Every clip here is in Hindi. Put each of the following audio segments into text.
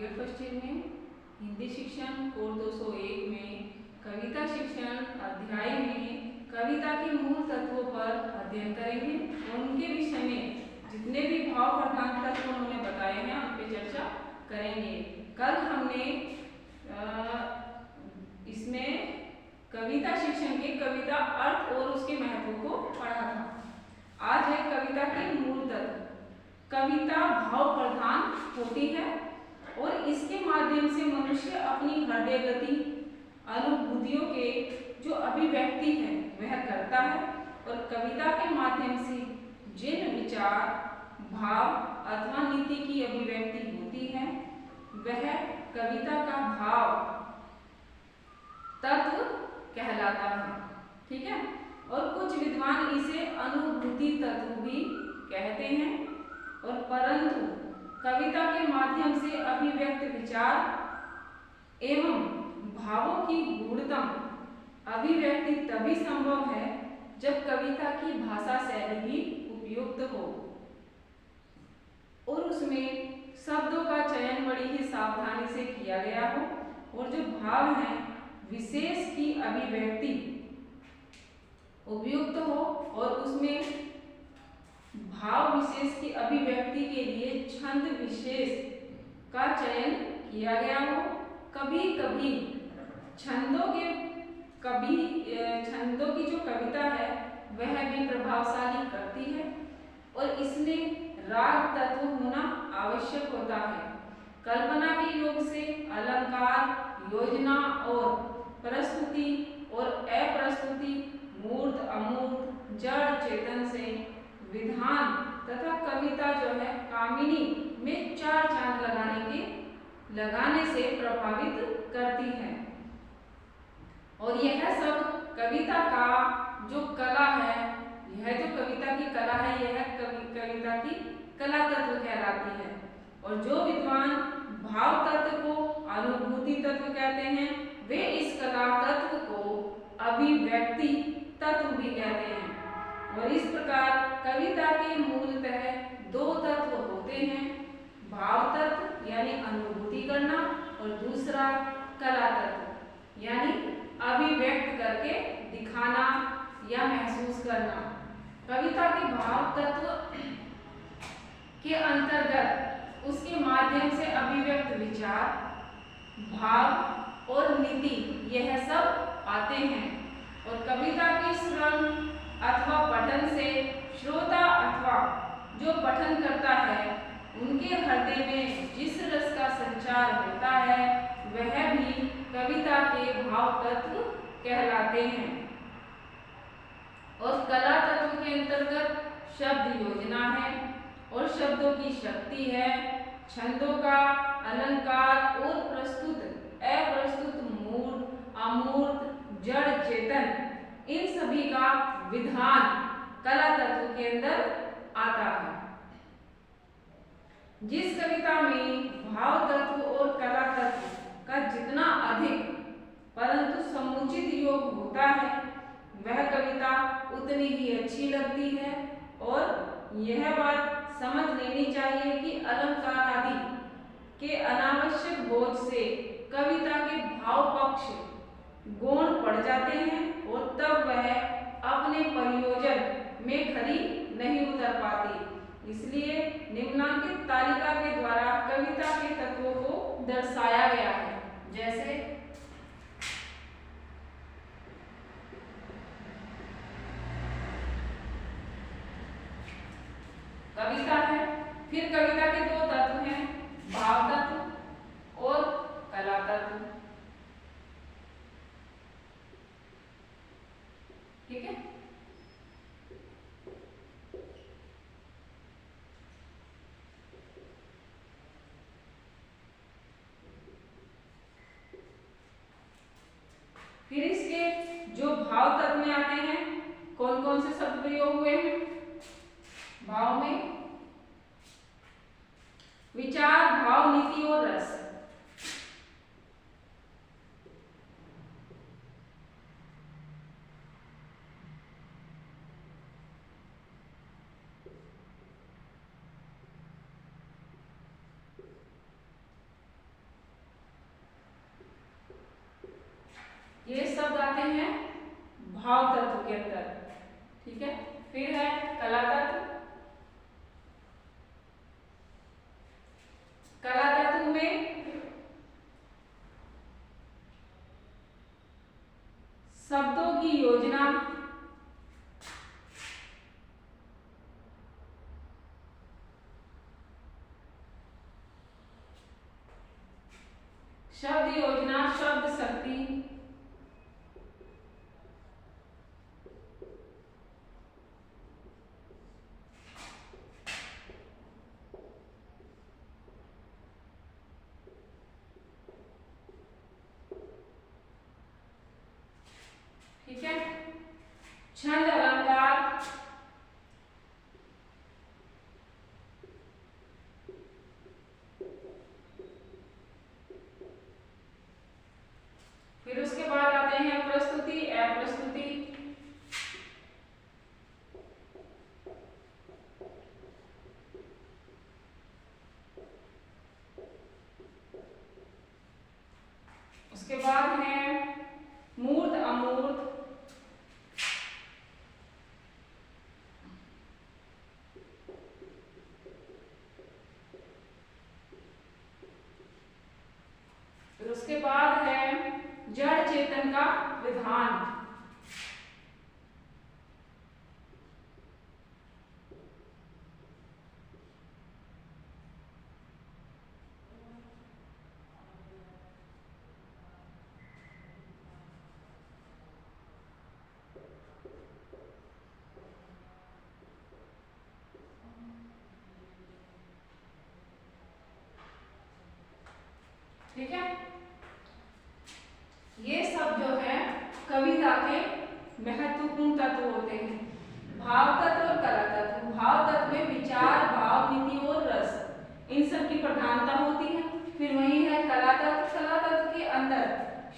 ग्रेड फर्स्ट ईयर में हिंदी शिक्षण कोर्स 201 में कविता शिक्षण अध्याय में कविता के मूल तत्वों पर अध्ययन करेंगे और उनके विषय में जितने भी भाव प्रधान तत्व उन्होंने बताए हैं उन पर चर्चा करेंगे। कल हमने इसमें कविता शिक्षण के कविता अर्थ और उसके महत्व को पढ़ा था। आज है कविता के मूल तत्व। कविता भाव प्रधान होती है और इसके माध्यम से मनुष्य अपनी हृदय गति अनुभूतियों के जो अभिव्यक्ति है वह करता है और कविता के माध्यम से जिन विचार भाव अथवा नीति की अभिव्यक्ति होती है वह कविता का भाव तत्व कहलाता है। ठीक है, और कुछ विद्वान इसे अनुभूति तत्व भी कहते हैं। और परंतु कविता के माध्यम से अभिव्यक्त विचार एवं भावों की गूढ़तम अभिव्यक्ति तभी संभव है जब कविता की भाषा शैली भी उपयुक्त हो और उसमें शब्दों का चयन बड़ी ही सावधानी से किया गया हो और जो भाव हैं विशेष की अभिव्यक्ति उपयुक्त हो और उसमें भाव विशेष की अभिव्यक्ति के लिए छंद विशेष का चयन किया गया हो। कभी कभी छंदों की जो कविता है वह भी प्रभावशाली करती है और इसमें राग तत्व होना आवश्यक होता है। कल्पना के योग से अलंकार, योजना और प्रस्तुति और अप्रस्तुति, मूर्त अमूर्त, जड़ चेतन से विधान तथा कविता जो है कामिनी में चार चांद लगाने से प्रभावित करती है। और यह सब कविता का जो कला है, यह जो कविता की कला है, यह कविता की कला तत्व कहलाती है। और जो विद्वान भाव तत्व को अनुभूति तत्व कहते हैं वे इस कला तत्व को अभिव्यक्ति तत्व भी कहते हैं। और इस प्रकार कविता के मूलतः दो तत्व होते हैं, भाव तत्व यानी अनुभूति करना और दूसरा कला तत्व यानी अभिव्यक्त करके दिखाना या महसूस करना। कविता के भाव तत्व के अंतर्गत उसके माध्यम से अभिव्यक्त विचार, भाव और नीति यह सब आते हैं। और कविता के श्रवण अथवा पठन से श्रोता अथवा जो पठन करता है उनके हृदय में जिस रस का संचार होता है वह भी कविता के भाव तत्व कहलाते हैं। और कला तत्व के अंतर्गत शब्द योजना है और शब्दों की शक्ति है, छंदों का अलंकार और प्रस्तुत अप्रस्तुत, मूर्त अमूर्त, जड़ चेतन, इन सभी का विधान कला तत्व के अंदर आता है। जिस कविता में भाव तत्व और कला तत्व का जितना अधिक परंतु समुचित योग होता है वह कविता उतनी ही अच्छी लगती है। और यह बात समझ लेनी चाहिए कि अलंकार आदि के अनावश्यक बोझ से कविता के भाव पक्ष गौण पड़ जाते हैं और तब वह अपने प्रयोजन में खरी नहीं उतर पाती। इसलिए निम्नांकित तालिका के द्वारा कविता के तत्वों को दर्शाया गया है। जैसे कविता है, फिर कविता के दो तत्व हैं, भाव तत्व और कला तत्व। ठीक है, फिर इसके जो भाव तत्व में आते हैं कौन कौन से शब्द प्रयोग हुए हैं भाव में? विचार, भाव, नीति और रस। शब्द योजना, शब्द शक्ति, ठीक है। छंद अलंकार, फिर उसके बाद आते हैं प्रस्तुति, अप्रस्तुति, उसके बाद है मूर्त अमूर्त, फिर उसके बाद है जड़ चेतन का विधान, ठीक है। ये सब जो है कविता के महत्वपूर्ण तत्व होते हैं। भाव तत्व और कला तत्व। भाव तत्व में विचार, भाव, नीति और रस, इन सब की प्रधानता होती है। फिर वही है कला तत्व। कला तत्व के अंदर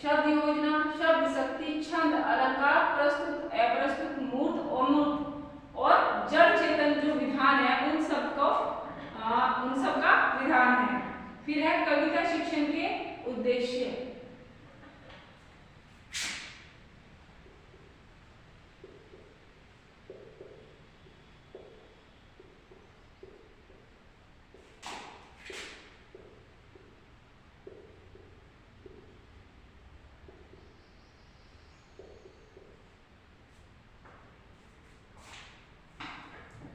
शब्द योजना, शब्द शक्ति, छंद, अलंकार, प्रस्तुत, अप्रस्तुत, मूर्त, अमूर्त और जड़ चेतन जो विधान है उन सब का विधान है। फिर है कविता शिक्षण के उद्देश्य।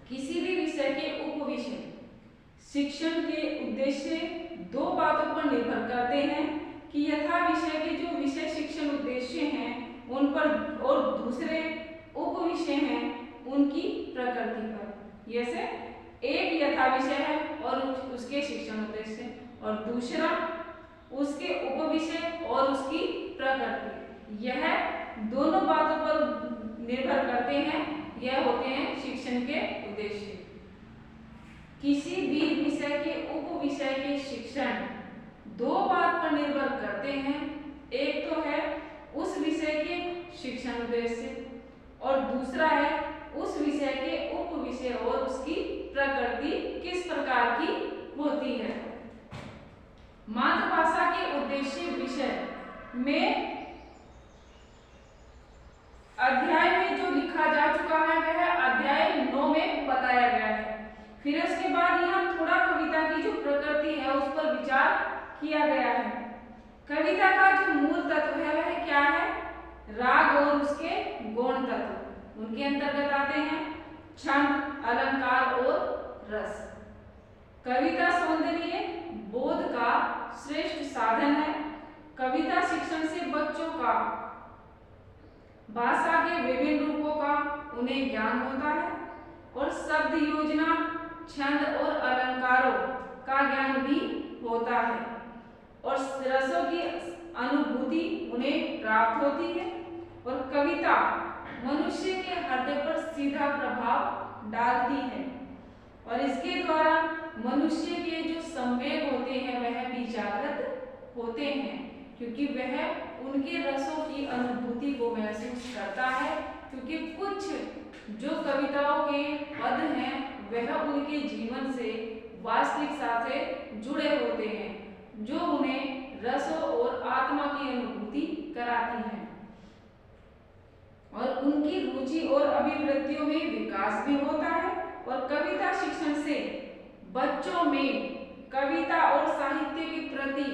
किसी भी विषय के उपविषय शिक्षण के उद्देश्य दो बातों पर निर्भर करते हैं कि यथा विषय के जो विषय शिक्षण उद्देश्य हैं उन पर, और दूसरे उपविषय हैं उनकी प्रकृति पर। जैसे एक यथा विषय है और उसके शिक्षण उद्देश्य, और दूसरा उसके उपविषय और उसकी प्रकृति। यह दोनों बातों पर निर्भर करते हैं। यह होते हैं शिक्षण के उद्देश्य। किसी भी विषय के उपविषय के शिक्षण दो बात पर निर्भर करते हैं। एक तो है उस विषय के शिक्षण उद्देश्य और दूसरा है उस विषय के उपविषय और उसकी प्रकृति किस प्रकार की होती है। मातृभाषा के उद्देश्य विषय में अध्याय में जो लिखा जा चुका है वह अध्याय 9 में बताया गया है। फिर उसके बाद यहाँ थोड़ा कविता की जो प्रकृति है उस पर विचार किया गया है। कविता का जो मूल तत्व है वह क्या है? राग और उसके गौण तत्व। उनके अंतर्गत आते हैं छंद, अलंकार और रस। कविता सौंदर्य बोध का श्रेष्ठ साधन है। कविता शिक्षण से बच्चों का भाषा के विभिन्न रूपों का उन्हें ज्ञान होता है और शब्द योजना, छंद और अलंकारों का ज्ञान भी होता है और रसों की अनुभूति उन्हें प्राप्त होती है। और कविता मनुष्य के हृदय पर सीधा प्रभाव डालती है और इसके द्वारा मनुष्य के जो संवेग होते हैं वह भी जागृत होते हैं, क्योंकि वह उनके रसों की अनुभूति को महसूस करता है। क्योंकि कुछ जो कविताओं के पद हैं वह उनके जीवन से वास्तविकता से जुड़े होते हैं, जो उन्हें रसों और आत्मा की अनुभूति कराती हैं और उनकी रुचि और अभिवृत्तियों में विकास भी होता है। और कविता शिक्षण से बच्चों में कविता और साहित्य के प्रति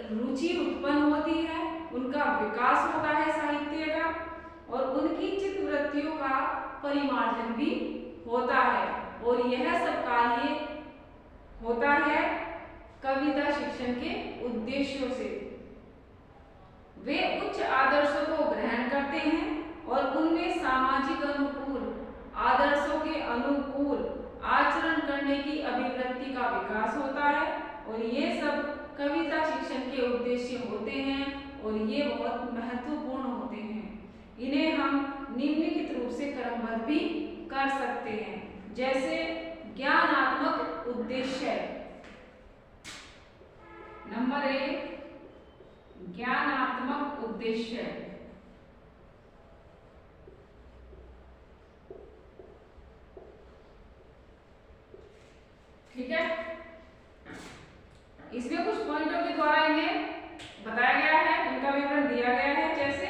रुचि उत्पन्न होती है, उनका विकास होता है साहित्य का और उनकी चित्तवृत्तियों का परिमार्जन भी होता है। और यह सब कार्य होता है कविता शिक्षण के उद्देश्यों से। वे उच्च आदर्शों को ग्रहण करते हैं और उनमें सामाजिक अनुकूल आदर्शों के अनुकूल आचरण करने की अभिवृत्ति का विकास होता है। और ये सब कविता शिक्षण के उद्देश्य होते हैं और ये बहुत महत्वपूर्ण होते हैं। इन्हें हम निम्नलिखित रूप से क्रमबद्ध भी कर सकते हैं। जैसे ज्ञानात्मक उद्देश्य। नंबर 1 ज्ञानात्मक उद्देश्य। ठीक है, इसमें कुछ पॉइंटों के द्वारा इन्हें बताया गया है, इनका विवरण दिया गया है। जैसे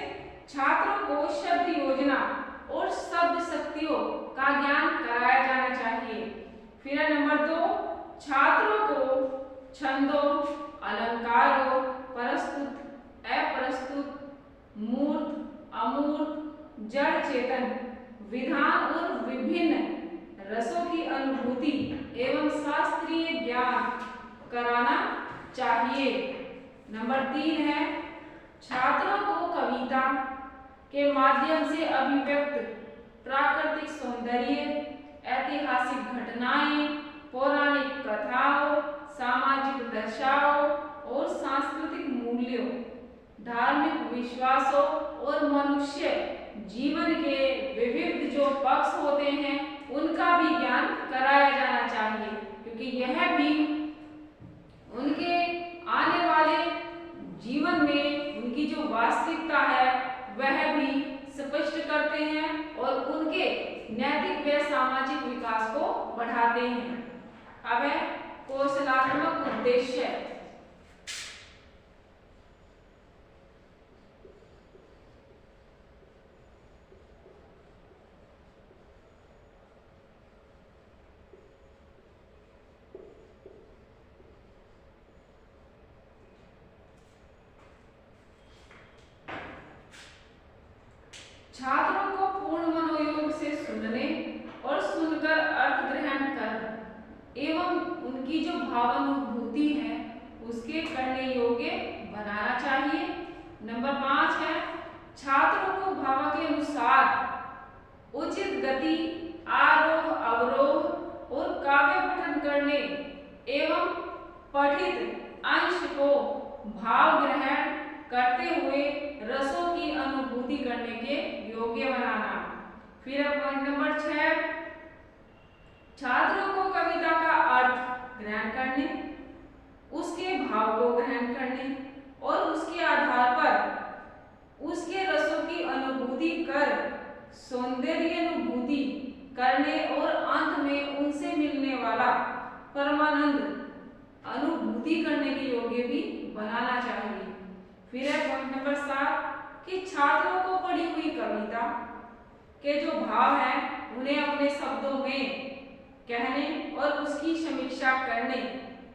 छात्रों को शब्द योजना और शब्द शक्तियों का ज्ञान कराया जाना चाहिए। फिर नंबर 2 छात्रों को छंदों, अलंकारों, प्रस्तुत, अप्रस्तुत, मूर्त, अमूर्त, जड़ चेतन, विधान और विभिन्न रसों की अनुभूति एवं शास्त्रीय ज्ञान कराना चाहिए। नंबर 3 है छात्रों को कविता के माध्यम से अभिव्यक्त प्राकृतिक सौंदर्य, ऐतिहासिक घटनाएं, पौराणिक कथाओं, सामाजिक दशाओं और सांस्कृतिक मूल्यों, धार्मिक विश्वासों और मनुष्य जीवन के विविध जो पक्ष होते हैं उनका भी ज्ञान कराया जाना चाहिए, क्योंकि यह भी उनके आने वाले जीवन में उनकी जो वास्तविकता है वह भी स्पष्ट करते हैं और उनके नैतिक व सामाजिक विकास को बढ़ाते हैं। अब है कौशलात्मक उद्देश्य। छात्रों को पूर्ण मनोयोग से सुनने और सुनकर अर्थ ग्रहण कर एवं उनकी जो भावानुभूति है उसके करने योग्य बनाना चाहिए। नंबर 5 है छात्रों को भाव के अनुसार उचित गति, आरोह अवरोह और काव्य पठन करने एवं पठित अंश को भाव ग्रहण करते हुए रसों की अनुभूति करने के योग्य बनाना। फिर पॉइंट नंबर 6 छात्रों को कविता का अर्थ ग्रहण करने, उसके भाव को ग्रहण करने और उसके आधार पर उसके रसों की अनुभूति कर सौंदर्य अनुभूति करने और अंत में उनसे मिलने वाला परमानंद अनुभूति करने के योग्य भी बनाना चाहिए। फिर है पॉइंट नंबर 7 कि छात्रों को पढ़ी हुई कविता के जो भाव हैं उन्हें अपने शब्दों में कहने और उसकी समीक्षा करने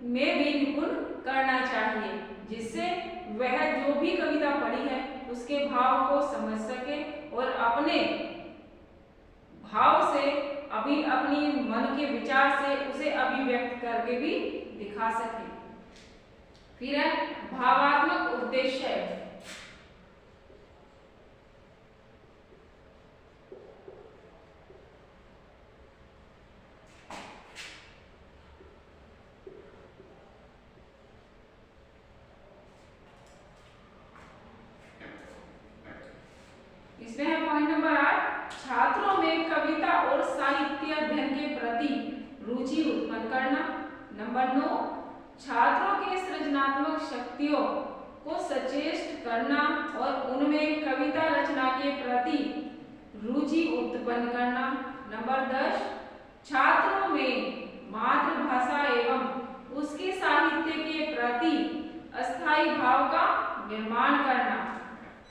में भी निपुण करना चाहिए, जिससे वह जो भी कविता पढ़ी है उसके भाव को समझ सके और अपने भाव से अपनी मन के विचार से उसे अभिव्यक्त करके भी दिखा सके। फिर है भावात्मक उद्देश्य। इसमें है पॉइंट नंबर 8 छात्रों में कविता और साहित्य अध्ययन के प्रति रुचि उत्पन्न करना। नंबर 9 छात्रों के सृजनात्मक शक्तियों को सचेष्ट करना और उनमें कविता रचना के प्रति रुचि उत्पन्न करना। नंबर 10 छात्रों में मातृभाषा एवं उसके साहित्य के प्रति अस्थायी भाव का निर्माण करना।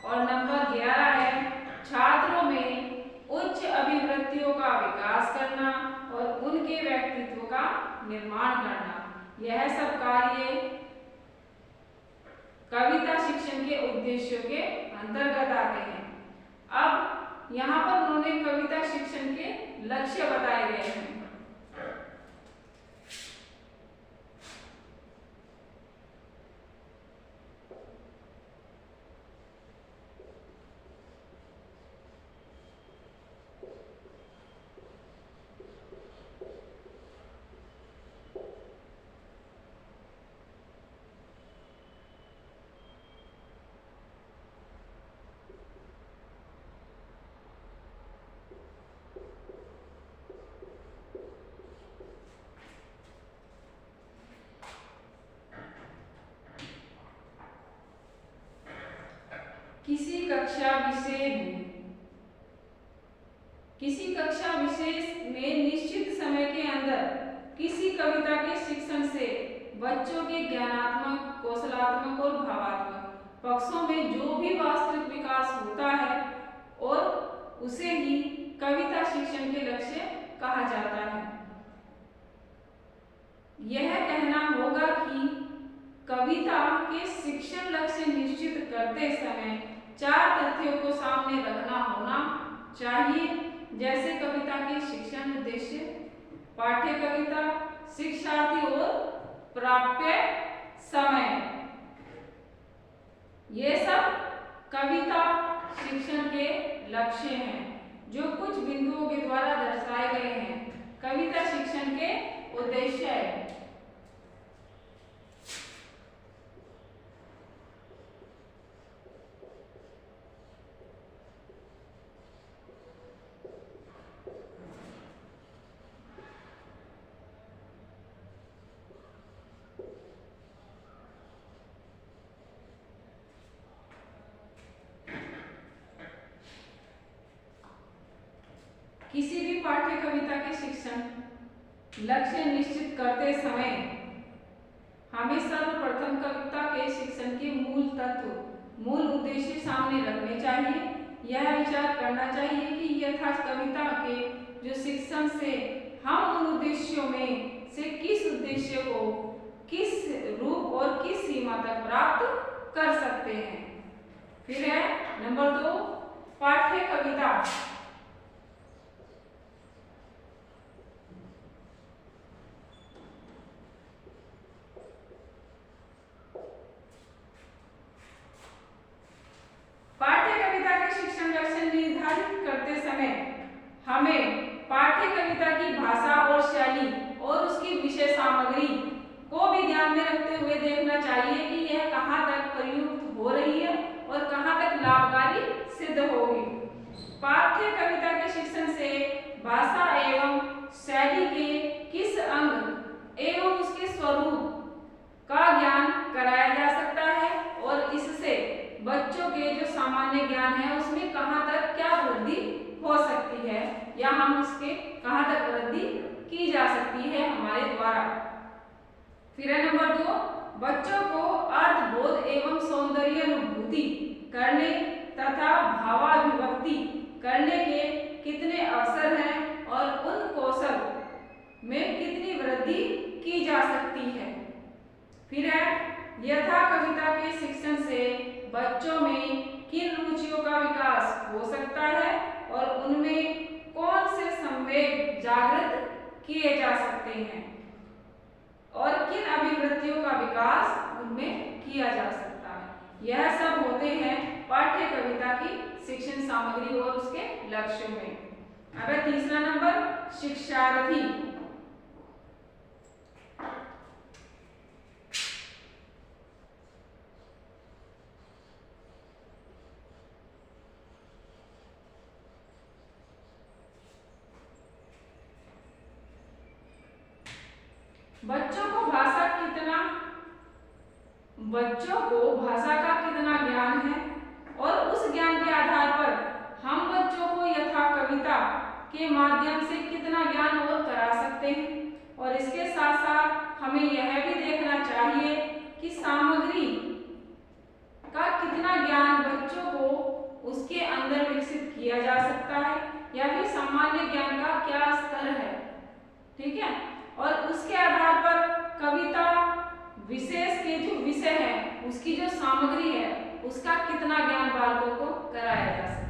और नंबर 11 है छात्रों में उच्च अभिवृत्तियों का विकास करना और उनके व्यक्तित्व का निर्माण करना। यह सब कार्य कविता शिक्षण के उद्देश्यों के अंतर्गत आते हैं। अब यहाँ पर उन्होंने कविता शिक्षण के लक्ष्य बताए गए हैं। किसी कक्षा विशेष में निश्चित समय के अंदर किसी कविता के शिक्षण से बच्चों के ज्ञानात्मक, कौशलात्मक और भावात्मक पक्षों में जो भी वास्तविक विकास होता है और उसे ही कविता शिक्षण के लक्ष्य कहा जाता है। यह कहना होगा कि कविता के शिक्षण लक्ष्य निश्चित करते समय 4 तथ्यों को सामने रखना होना चाहिए, जैसे कविता के शिक्षण उद्देश्य, पाठ्य कविता, शिक्षार्थी और प्राप्य समय। ये सब कविता शिक्षण के लक्ष्य हैं जो कुछ बिंदुओं के द्वारा दर्शाए गए हैं। कविता शिक्षण के उद्देश्य है। किसी भी पाठ्य कविता के शिक्षण लक्ष्य निश्चित करते समय हमें सर्वप्रथम कविता के शिक्षण के मूल तत्व, मूल उद्देश्य सामने रखने चाहिए। यह विचार करना चाहिए कि यथार्थ कविता के जो शिक्षण से हम उन उद्देश्यों में से किस उद्देश्य को किस रूप और किस सीमा तक प्राप्त कर सकते हैं। फिर है नंबर 2, पाठ्य कविता। करते समय हमें पाठ्य कविता की भाषा और शैली और उसकी विषय सामग्री को भी ध्यान में रखते हुए देखना चाहिए कि यह कहाँ तक प्रयुक्त हो रही है और कहाँ तक लाभकारी सिद्ध होगी। पाठ्य कविता के शिक्षण से भाषा एवं शैली के किस अंग एवं उसके स्वरूप का ज्ञान कराया जा सकता है और इससे बच्चों के जो सामान्य ज्ञान है उसमें कहाँ तक क्या वृद्धि हो सकती है या हम उसके कहाँ तक वृद्धि की जा सकती है हमारे द्वारा। फिर है नंबर 2, बच्चों को अर्थबोध एवं सौंदर्य अनुभूति करने तथा भावाभिव्यक्ति करने के कितने अवसर हैं और उन कौशल में कितनी वृद्धि की जा सकती है। फिर है यथा कविता के शिक्षण से बच्चों में किन रुचियों का विकास हो सकता है और उनमें कौन से संवेग जागृत किए जा सकते हैं और किन अभिवृत्तियों का विकास उनमें किया जा सकता है। यह सब होते हैं पाठ्य कविता की शिक्षण सामग्री और उसके लक्ष्यों में। अब है तीसरा नंबर, शिक्षार्थी। बच्चों को भाषा का कितना ज्ञान है और उस ज्ञान के आधार पर हम बच्चों को यथा कविता के माध्यम से कितना ज्ञान और करा सकते हैं। और इसके साथ साथ हमें यह भी देखना चाहिए कि सामग्री का कितना ज्ञान बच्चों को उसके अंदर विकसित किया जा सकता है या फिर सामान्य ज्ञान का क्या स्तर है, ठीक है। और उसके आधार पर कविता विशेष के जो विषय है उसकी जो सामग्री है उसका कितना ज्ञान बालकों को कराया जा सकता है।